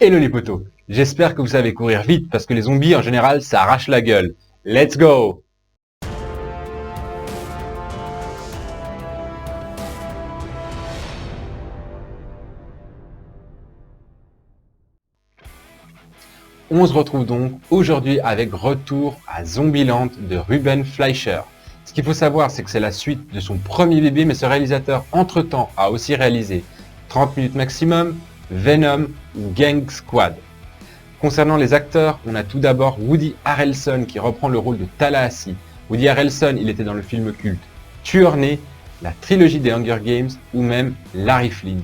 Hello les potos, j'espère que vous savez courir vite parce que les zombies en général ça arrache la gueule. Let's go! On se retrouve donc aujourd'hui avec Retour à Zombieland de Ruben Fleischer. Ce qu'il faut savoir, c'est que c'est la suite de son premier bébé, mais ce réalisateur entre-temps a aussi réalisé 30 minutes maximum, Venom ou Gang Squad. Concernant les acteurs, on a tout d'abord Woody Harrelson qui reprend le rôle de Tallahassee. Woody Harrelson, il était dans le film culte Tueur Né, la trilogie des Hunger Games ou même Larry Flint.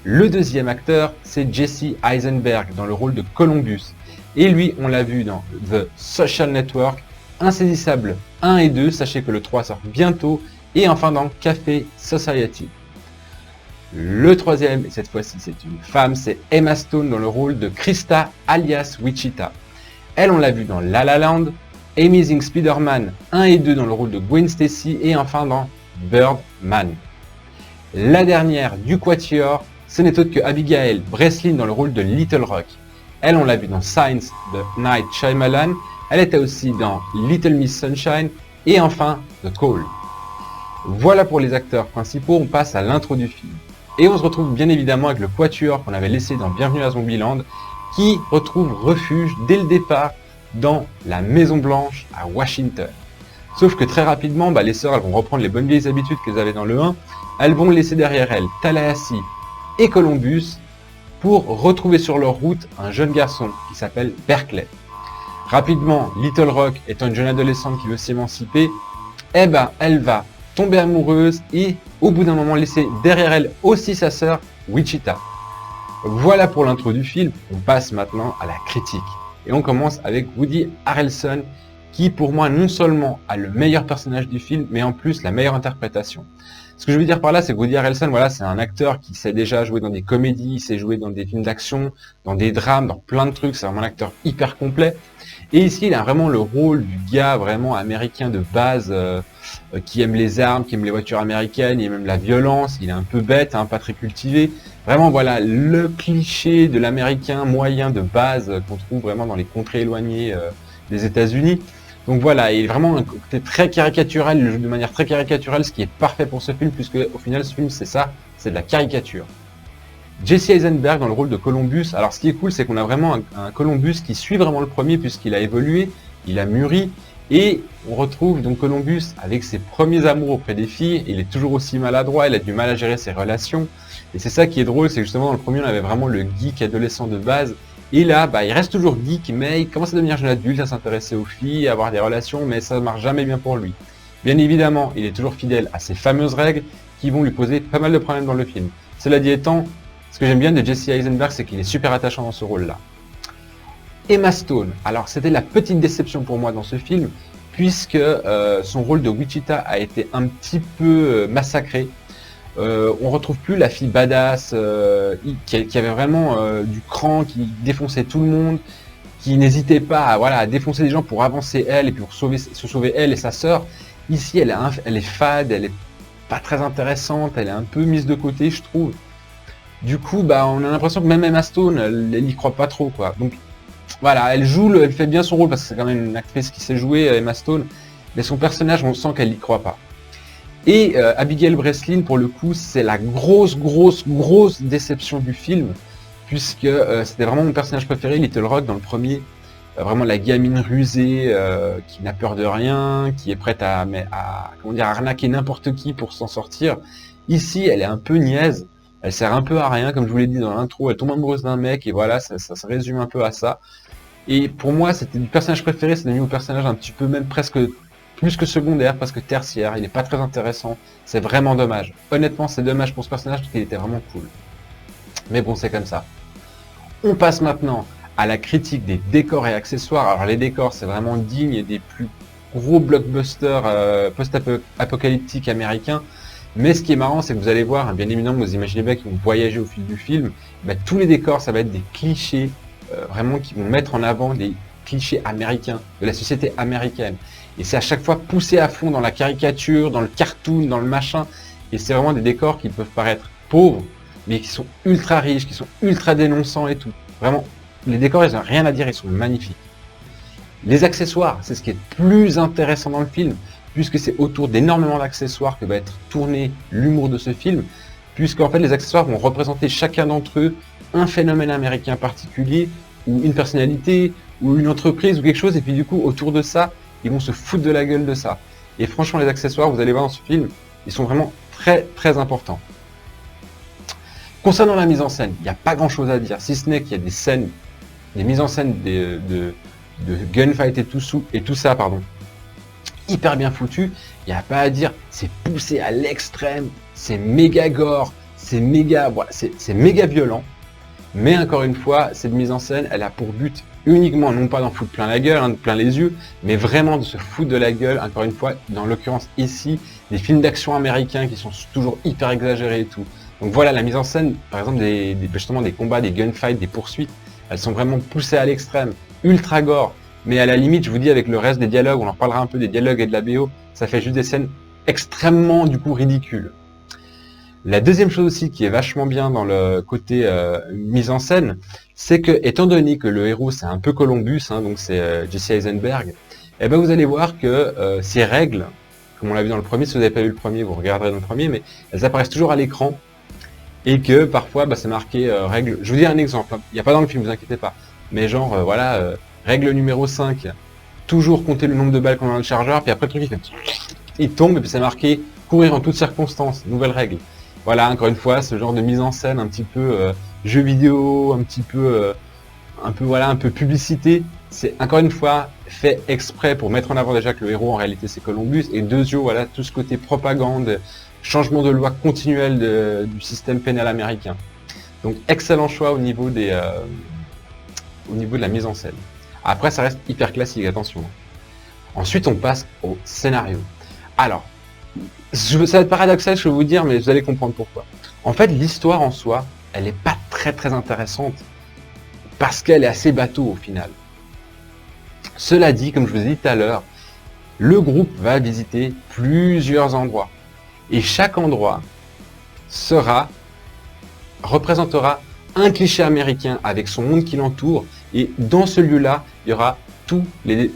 Le deuxième acteur, c'est Jesse Eisenberg dans le rôle de Columbus. Et lui, on l'a vu dans The Social Network, Insaisissable 1 et 2, sachez que le 3 sort bientôt, et enfin dans Café Society. Le troisième, et cette fois-ci c'est une femme, c'est Emma Stone dans le rôle de Krista alias Wichita. Elle, on l'a vu dans La La Land, Amazing Spider-Man 1 et 2 dans le rôle de Gwen Stacy, et enfin dans Birdman. La dernière du Quatuor, ce n'est autre que Abigail Breslin dans le rôle de Little Rock. Elle, on l'a vu dans Signs de Night Shyamalan, elle était aussi dans Little Miss Sunshine, et enfin The Call. Voilà pour les acteurs principaux, on passe à l'intro du film. Et on se retrouve bien évidemment avec le Quatuor qu'on avait laissé dans Bienvenue à Zombieland, qui retrouve refuge dès le départ dans la Maison Blanche à Washington. Sauf que très rapidement, les sœurs elles vont reprendre les bonnes vieilles habitudes qu'elles avaient dans le 1, elles vont laisser derrière elles Tallahassee et Columbus pour retrouver sur leur route un jeune garçon qui s'appelle Berkeley. Rapidement, Little Rock étant une jeune adolescente qui veut s'émanciper, elle va tomber amoureuse et au bout d'un moment laisser derrière elle aussi sa sœur Wichita. Voilà pour l'intro du film, on passe maintenant à la critique. Et on commence avec Woody Harrelson qui pour moi non seulement a le meilleur personnage du film mais en plus la meilleure interprétation. Ce que je veux dire par là, c'est que Woody Harrelson, c'est un acteur qui sait déjà jouer dans des comédies, il sait jouer dans des films d'action, dans des drames, dans plein de trucs, c'est vraiment un acteur hyper complet. Et ici, il a vraiment le rôle du gars vraiment américain de base, qui aime les armes, qui aime les voitures américaines, il aime même la violence, il est un peu bête, pas très cultivé. Vraiment, voilà, le cliché de l'américain moyen de base qu'on trouve vraiment dans les contrées éloignées des États-Unis. Donc voilà, il est vraiment un côté très caricatural, il joue de manière très caricaturale, ce qui est parfait pour ce film, puisque au final ce film c'est ça, c'est de la caricature. Jesse Eisenberg dans le rôle de Columbus, alors ce qui est cool c'est qu'on a vraiment un Columbus qui suit vraiment le premier puisqu'il a évolué, il a mûri, et on retrouve donc Columbus avec ses premiers amours auprès des filles, il est toujours aussi maladroit, il a du mal à gérer ses relations, et c'est ça qui est drôle, c'est que justement dans le premier on avait vraiment le geek adolescent de base, et là, il reste toujours geek, mais il commence à devenir jeune adulte, à s'intéresser aux filles, à avoir des relations, mais ça ne marche jamais bien pour lui. Bien évidemment, il est toujours fidèle à ces fameuses règles qui vont lui poser pas mal de problèmes dans le film. Cela dit étant, ce que j'aime bien de Jesse Eisenberg, c'est qu'il est super attachant dans ce rôle-là. Emma Stone, alors c'était la petite déception pour moi dans ce film, puisque son rôle de Wichita a été un petit peu massacré. On retrouve plus la fille badass qui avait vraiment du cran, qui défonçait tout le monde, qui n'hésitait pas à défoncer des gens pour avancer elle et pour se sauver elle et sa sœur. Ici, elle est fade, elle est pas très intéressante, elle est un peu mise de côté, je trouve. Du coup, on a l'impression que même Emma Stone, elle y croit pas trop, quoi. Donc voilà, elle fait bien son rôle parce que c'est quand même une actrice qui sait jouer, Emma Stone, mais son personnage, on sent qu'elle y croit pas. Et Abigail Breslin, pour le coup, c'est la grosse déception du film, puisque c'était vraiment mon personnage préféré, Little Rock, dans le premier. Vraiment la gamine rusée, qui n'a peur de rien, qui est prête à arnaquer n'importe qui pour s'en sortir. Ici, elle est un peu niaise, elle sert un peu à rien, comme je vous l'ai dit dans l'intro, elle tombe amoureuse d'un mec, et voilà, ça se résume un peu à ça. Et pour moi, c'était du personnage préféré, c'est devenu mon personnage un petit peu même presque plus que secondaire, parce que tertiaire, il n'est pas très intéressant, c'est vraiment dommage. Honnêtement, c'est dommage pour ce personnage parce qu'il était vraiment cool. Mais bon, c'est comme ça. On passe maintenant à la critique des décors et accessoires. Alors les décors, c'est vraiment digne des plus gros blockbusters post-apocalyptiques américains. Mais ce qui est marrant, c'est que vous allez voir, bien évidemment, vous imaginez bien qu'ils vont voyager au fil du film, tous les décors, ça va être des clichés, vraiment qui vont mettre en avant des clichés américains, de la société américaine. Et c'est à chaque fois poussé à fond dans la caricature, dans le cartoon, dans le machin. Et c'est vraiment des décors qui peuvent paraître pauvres, mais qui sont ultra riches, qui sont ultra dénonçants et tout. Vraiment, les décors, ils n'ont rien à dire, ils sont magnifiques. Les accessoires, c'est ce qui est le plus intéressant dans le film, puisque c'est autour d'énormément d'accessoires que va être tourné l'humour de ce film, puisqu'en fait les accessoires vont représenter chacun d'entre eux un phénomène américain particulier, ou une personnalité, ou une entreprise, ou quelque chose, et puis du coup, autour de ça, ils vont se foutre de la gueule de ça. Et franchement, les accessoires, vous allez voir dans ce film, ils sont vraiment très très importants. Concernant la mise en scène, il n'y a pas grand chose à dire, si ce n'est qu'il y a des scènes, des mises en scène de gunfight et tout ça, hyper bien foutu, il n'y a pas à dire, c'est poussé à l'extrême, c'est méga gore, c'est méga violent, mais encore une fois, cette mise en scène, elle a pour but uniquement, non pas d'en foutre plein la gueule, plein les yeux, mais vraiment de se foutre de la gueule, encore une fois, dans l'occurrence ici, des films d'action américains qui sont toujours hyper exagérés et tout. Donc voilà, la mise en scène, par exemple, justement des combats, des gunfights, des poursuites, elles sont vraiment poussées à l'extrême, ultra gore, mais à la limite, je vous dis, avec le reste des dialogues, on en reparlera un peu des dialogues et de la BO, ça fait juste des scènes extrêmement, du coup, ridicules. La deuxième chose aussi qui est vachement bien dans le côté mise en scène, c'est que, étant donné que le héros c'est un peu Columbus, donc c'est Jesse Eisenberg, et ben vous allez voir que ces règles, comme on l'a vu dans le premier, si vous n'avez pas vu le premier, vous regarderez dans le premier, mais elles apparaissent toujours à l'écran, et que parfois c'est marqué règle. Je vous dis un exemple, il n'y a pas dans le film, vous inquiétez pas, mais genre règle numéro 5, toujours compter le nombre de balles qu'on a dans le chargeur, puis après le truc il tombe, et puis c'est marqué courir en toutes circonstances, nouvelle règle. Voilà, encore une fois, ce genre de mise en scène un petit peu jeu vidéo, un peu publicité, c'est encore une fois fait exprès pour mettre en avant déjà que le héros en réalité c'est Columbus, et deuxième, voilà, tout ce côté propagande, changement de loi continuel du système pénal américain. Donc excellent choix au niveau de la mise en scène. Après ça reste hyper classique, attention. Ensuite on passe au scénario. Alors, ça va être paradoxal, je vais vous dire, mais vous allez comprendre pourquoi. En fait, l'histoire en soi, elle n'est pas très très intéressante parce qu'elle est assez bateau au final. Cela dit, comme je vous ai dit tout à l'heure, le groupe va visiter plusieurs endroits et chaque endroit représentera un cliché américain avec son monde qui l'entoure, et dans ce lieu-là, il y aura tous les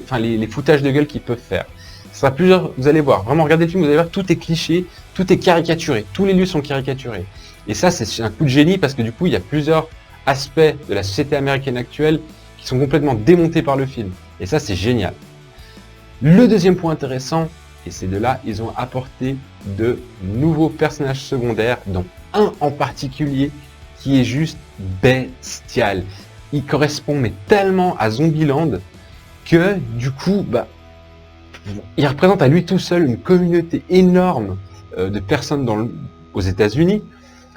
foutages de gueule qu'ils peuvent faire. Ça sera plusieurs, vous allez voir, vraiment regardez le film, vous allez voir, tout est cliché, tout est caricaturé, tous les lieux sont caricaturés. Et ça, c'est un coup de génie parce que du coup, il y a plusieurs aspects de la société américaine actuelle qui sont complètement démontés par le film. Et ça, c'est génial. Le deuxième point intéressant, et c'est de là, ils ont apporté de nouveaux personnages secondaires, dont un en particulier qui est juste bestial. Il correspond mais tellement à Zombieland que du coup, il représente à lui tout seul une communauté énorme de personnes aux États-Unis,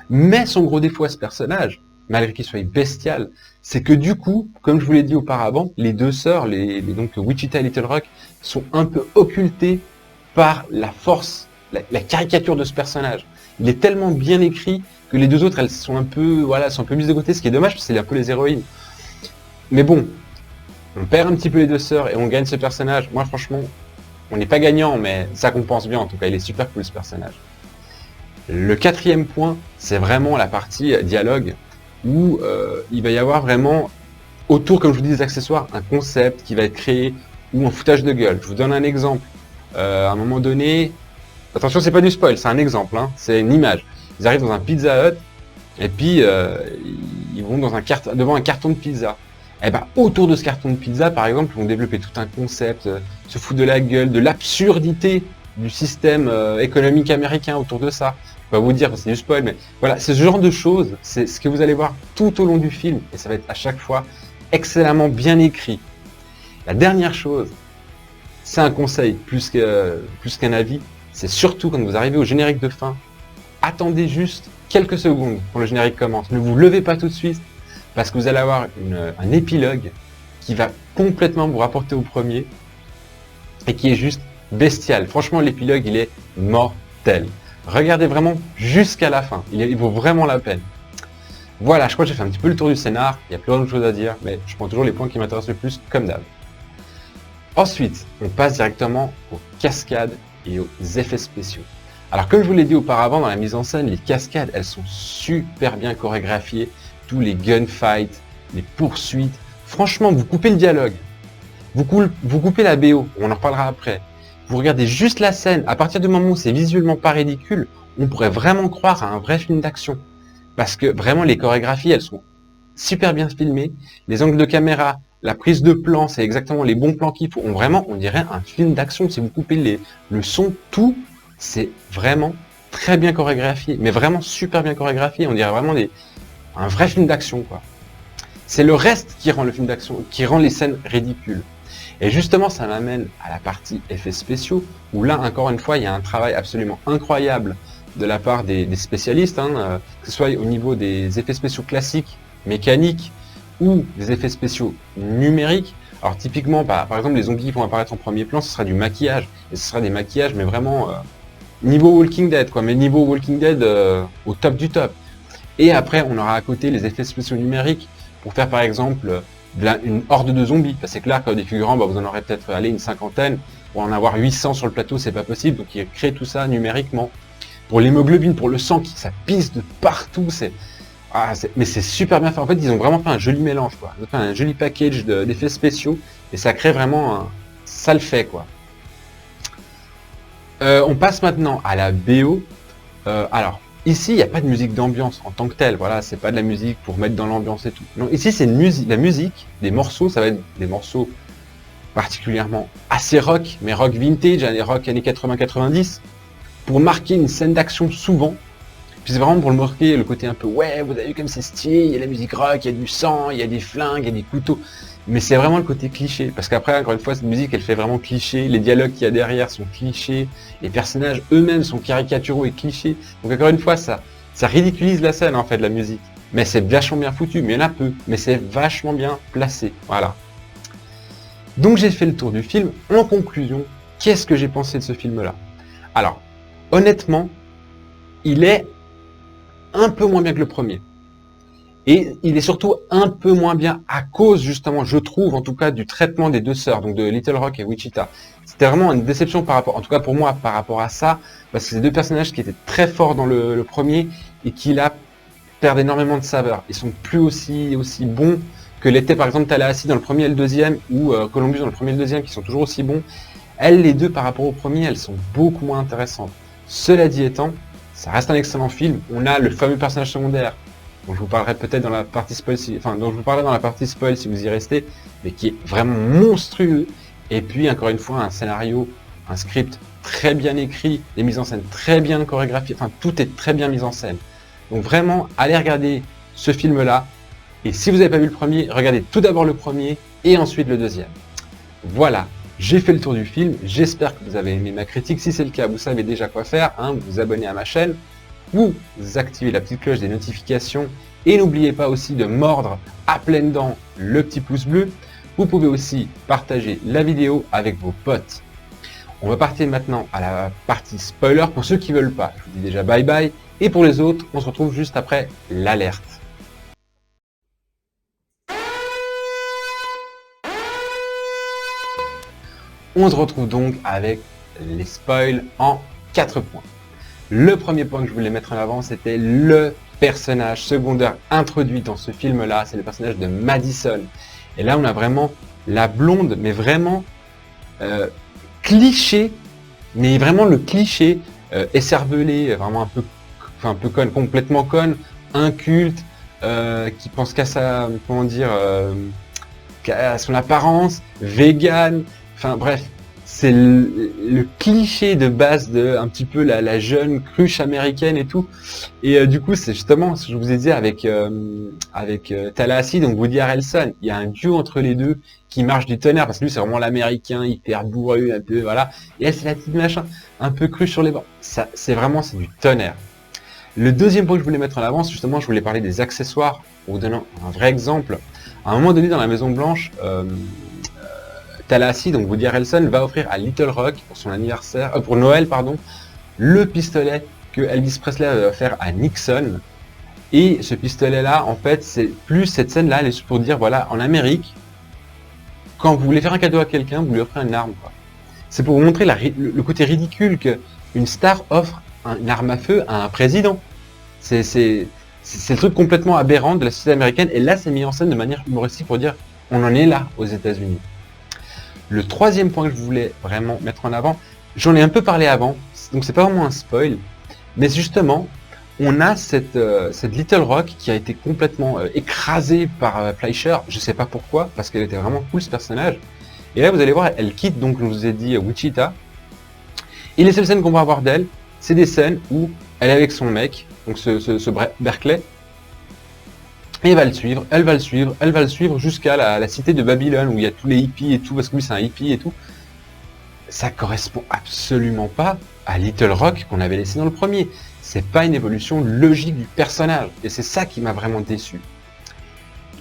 mais son gros défaut à ce personnage, malgré qu'il soit bestial, c'est que du coup, comme je vous l'ai dit auparavant, les deux sœurs, donc Wichita et Little Rock, sont un peu occultées par la force, la caricature de ce personnage. Il est tellement bien écrit que les deux autres, elles sont un peu mises de côté, ce qui est dommage parce que c'est un peu les héroïnes. Mais bon, on perd un petit peu les deux sœurs et on gagne ce personnage. Moi, franchement, on n'est pas gagnant, mais ça compense bien en tout cas. Il est super cool ce personnage. Le quatrième point, c'est vraiment la partie dialogue où il va y avoir vraiment autour, comme je vous dis, des accessoires, un concept qui va être créé ou un foutage de gueule. Je vous donne un exemple. À un moment donné, attention, c'est pas du spoil, c'est un exemple, c'est une image. Ils arrivent dans un Pizza Hut et puis ils vont devant un carton de pizza. Et autour de ce carton de pizza, par exemple, ils vont développer tout un concept, se foutre de la gueule, de l'absurdité du système économique américain autour de ça. Je vais pas vous dire, c'est du spoil, mais voilà, c'est ce genre de choses, c'est ce que vous allez voir tout au long du film, et ça va être à chaque fois excellemment bien écrit. La dernière chose, c'est un conseil plus qu'un avis, c'est surtout quand vous arrivez au générique de fin, attendez juste quelques secondes quand le générique commence. Ne vous levez pas tout de suite, parce que vous allez avoir un épilogue qui va complètement vous rapporter au premier, et qui est juste bestial. Franchement, l'épilogue, il est mortel. Regardez vraiment jusqu'à la fin, il vaut vraiment la peine. Voilà, je crois que j'ai fait un petit peu le tour du scénar, il y a plein d'autres choses à dire, mais je prends toujours les points qui m'intéressent le plus, comme d'hab. Ensuite, on passe directement aux cascades et aux effets spéciaux. Alors comme je vous l'ai dit auparavant, dans la mise en scène, les cascades, elles sont super bien chorégraphiées. Tous les gunfights, les poursuites. Franchement, vous coupez le dialogue. Vous coupez la BO, on en reparlera après. Vous regardez juste la scène, à partir du moment où c'est visuellement pas ridicule, on pourrait vraiment croire à un vrai film d'action. Parce que vraiment, les chorégraphies, elles sont super bien filmées. Les angles de caméra, la prise de plan, c'est exactement les bons plans qu'il faut. On dirait un film d'action. Si vous coupez le son, tout, c'est vraiment très bien chorégraphié. Mais vraiment super bien chorégraphié. On dirait vraiment un vrai film d'action, quoi. C'est le reste qui rend le film d'action, qui rend les scènes ridicules. Et justement, ça m'amène à la partie effets spéciaux, où là, encore une fois, il y a un travail absolument incroyable de la part des spécialistes, que ce soit au niveau des effets spéciaux classiques, mécaniques, ou des effets spéciaux numériques. Alors typiquement, par exemple, les zombies qui vont apparaître en premier plan, ce sera du maquillage. Et ce sera des maquillages, mais vraiment niveau Walking Dead, quoi. Mais niveau Walking Dead au top du top. Et après, on aura à côté les effets spéciaux numériques pour faire par exemple une horde de zombies. C'est clair que des figurants, vous en aurez peut-être une cinquantaine. Pour en avoir 800 sur le plateau, c'est pas possible. Donc ils créent tout ça numériquement. Pour l'hémoglobine, pour le sang, ça pisse de partout. Mais c'est super bien fait. En fait, ils ont vraiment fait un joli mélange, quoi. Ils ont fait un joli package d'effets spéciaux. Et ça crée vraiment ça le fait, quoi. On passe maintenant à la BO. Alors, ici, il n'y a pas de musique d'ambiance en tant que telle. Voilà, c'est pas de la musique pour mettre dans l'ambiance et tout. Non, ici, c'est la musique, des morceaux. Ça va être des morceaux particulièrement assez rock, mais rock vintage, des rock années 80-90, pour marquer une scène d'action souvent. Puis c'est vraiment pour le marquer le côté un peu, ouais, vous avez vu comme c'est stylé, il y a la musique rock, il y a du sang, il y a des flingues, il y a des couteaux. Mais c'est vraiment le côté cliché, parce qu'après, encore une fois, cette musique, elle fait vraiment cliché, les dialogues qu'il y a derrière sont clichés, les personnages eux-mêmes sont caricaturaux et clichés. Donc encore une fois, ça ridiculise la scène, en fait, la musique. Mais c'est vachement bien foutu, mais il y en a peu, mais c'est vachement bien placé, voilà. Donc j'ai fait le tour du film. En conclusion, qu'est-ce que j'ai pensé de ce film-là? Alors, honnêtement, il est un peu moins bien que le premier. Et il est surtout un peu moins bien à cause, justement, je trouve, en tout cas, du traitement des deux sœurs, donc de Little Rock et Wichita. C'était vraiment une déception par rapport, en tout cas pour moi, par rapport à ça, parce que c'est deux personnages qui étaient très forts dans le premier et qui là perdent énormément de saveur. Ils sont plus aussi bons que l'était par exemple Tallahassee dans le premier et le deuxième, ou Columbus dans le premier et le deuxième, qui sont toujours aussi bons. Elles, les deux, par rapport au premier, elles sont beaucoup moins intéressantes. Cela dit étant, ça reste un excellent film. On a le fameux personnage secondaire, dont je vous parlerai peut-être dans la partie spoil, dont je vous parlerai dans la partie spoil si vous y restez, mais qui est vraiment monstrueux. Et puis, encore une fois, un scénario, un script très bien écrit, des mises en scène très bien chorégraphiées, enfin, tout est très bien mis en scène. Donc vraiment, allez regarder ce film-là. Et si vous n'avez pas vu le premier, regardez tout d'abord le premier et ensuite le deuxième. Voilà, j'ai fait le tour du film. J'espère que vous avez aimé ma critique. Si c'est le cas, vous savez déjà quoi faire. Vous vous abonnez à ma chaîne, vous activez la petite cloche des notifications et n'oubliez pas aussi de mordre à pleines dents le petit pouce bleu. Vous pouvez aussi partager la vidéo avec vos potes. On va partir maintenant à la partie spoiler pour ceux qui veulent pas. Je vous dis déjà bye bye. Et pour les autres, on se retrouve juste après l'alerte. On se retrouve donc avec les spoils en 4 points. Le premier point que je voulais mettre en avant, c'était le personnage secondaire introduit dans ce film-là. C'est le personnage de Madison. Et là, on a vraiment la blonde, mais vraiment cliché, mais vraiment le cliché écervelé, vraiment un peu conne, complètement conne, inculte, qui pense qu'à sa, comment dire, qu'à son apparence, vegan. Enfin bref, c'est le cliché de base de un petit peu la jeune cruche américaine et tout. Et du coup, c'est justement ce que je vous ai dit avec Tallahassee, donc Woody Harrelson. Il y a un duo entre les deux qui marche du tonnerre, parce que lui c'est vraiment l'américain hyper bourru, un peu voilà. Et elle c'est la petite machin, un peu cruche sur les bords. Ça, c'est du tonnerre. Le deuxième point que je voulais mettre en avant, justement, je voulais parler des accessoires, en vous donnant un vrai exemple. À un moment donné, dans la Maison Blanche, Tallahassee, donc Woody Harrelson, va offrir à Little Rock pour son anniversaire, pour Noël, pardon, le pistolet que Elvis Presley va faire à Nixon. Et ce pistolet-là, en fait, c'est plus cette scène-là, elle est pour dire, voilà, en Amérique, quand vous voulez faire un cadeau à quelqu'un, vous lui offrez une arme, quoi. C'est pour vous montrer le côté ridicule qu'une star offre une arme à feu à un président. C'est le truc complètement aberrant de la société américaine, et là c'est mis en scène de manière humoristique pour dire on en est là aux États-Unis. Le troisième point que je voulais vraiment mettre en avant, j'en ai un peu parlé avant, donc c'est pas vraiment un spoil, mais justement, on a cette Little Rock qui a été complètement écrasée par Fleischer, je sais pas pourquoi, parce qu'elle était vraiment cool ce personnage. Et là vous allez voir, elle quitte, donc je vous ai dit, Wichita. Et les seules scènes qu'on va avoir d'elle, c'est des scènes où elle est avec son mec, donc ce Berkeley, et elle va le suivre jusqu'à la cité de Babylone, où il y a tous les hippies et tout, parce que lui c'est un hippie et tout. Ça correspond absolument pas à Little Rock qu'on avait laissé dans le premier. C'est pas une évolution logique du personnage, et c'est ça qui m'a vraiment déçu.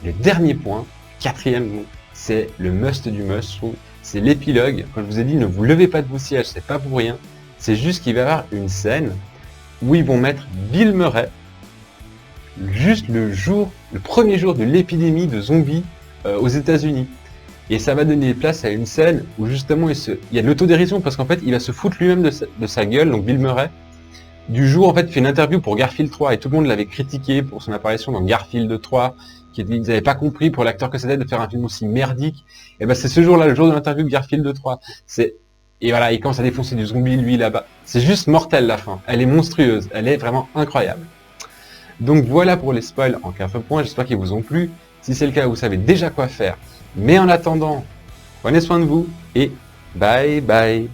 Le dernier point, quatrième, c'est le must du must, c'est l'épilogue. Quand je vous ai dit ne vous levez pas de vos sièges, c'est pas pour rien. C'est juste qu'il va y avoir une scène où ils vont mettre Bill Murray juste le premier jour de l'épidémie de zombies aux États-Unis. Et ça va donner place à une scène où justement il y a de l'autodérision, parce qu'en fait il va se foutre lui-même de sa gueule, donc Bill Murray. Du jour, en fait, il fait une interview pour Garfield 3 et tout le monde l'avait critiqué pour son apparition dans Garfield 3, qu'ils n'avaient pas compris pour l'acteur que c'était de faire un film aussi merdique. Et ben c'est ce jour-là, le jour de l'interview de Garfield 3. Et voilà, il commence à défoncer du zombie lui là-bas. C'est juste mortel la fin. Elle est monstrueuse, elle est vraiment incroyable. Donc voilà pour les spoils en 4 points, j'espère qu'ils vous ont plu. Si c'est le cas, vous savez déjà quoi faire. Mais en attendant, prenez soin de vous et bye bye.